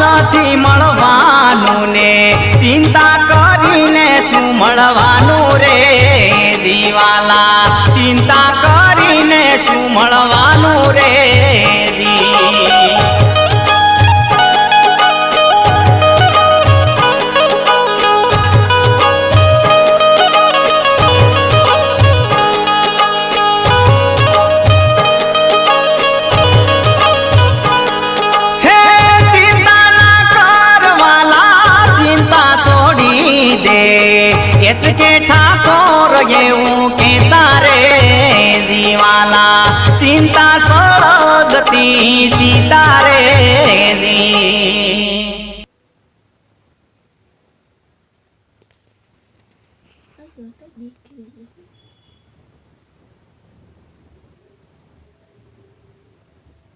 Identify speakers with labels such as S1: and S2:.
S1: નથી મળવાનું ને ચિંતા કરીને શું મળવાનું રે દીવાલા ચિંતા કરીને શું મળવાનું રે કે ઠાકોર એવું